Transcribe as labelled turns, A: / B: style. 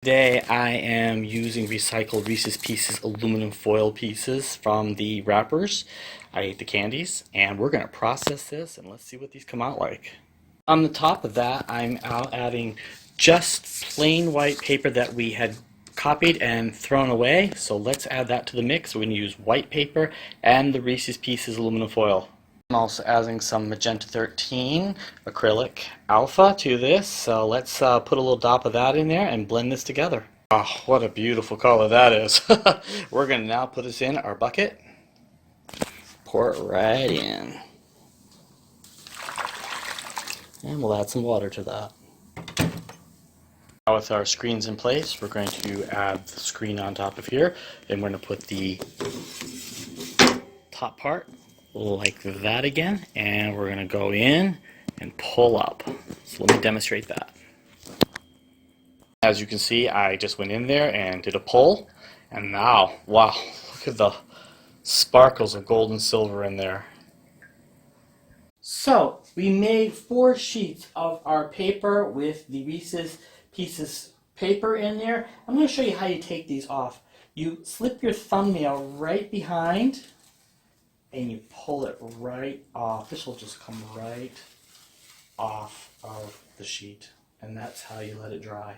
A: Today I am using recycled Reese's Pieces aluminum foil pieces from the wrappers. I ate the candies, and we're going to process this and let's see what these come out like. On the top of that, I'm out adding just plain white paper that we had copied and thrown away. So let's add that to the mix. We're going to use white paper and the Reese's Pieces aluminum foil. I'm also adding some magenta 13 acrylic alpha to this, so let's put a little dot of that in there and blend this together. Oh, what a beautiful color that is. We're going to now put this in our bucket, pour it right in, and we'll add some water to that. Now with our screens in place, we're going to add the screen on top of here, and we're going to put the top part like that again, and we're going to go in and pull up. So let me demonstrate that. As you can see, I just went in there and did a pull, and now, wow, look at the sparkles of gold and silver in there. So we made 4 sheets of our paper with the Reese's Pieces paper in there. I'm going to show you how you take these off. You slip your thumbnail right behind and you pull it right off. This will just come right off of the sheet, and that's how you let it dry.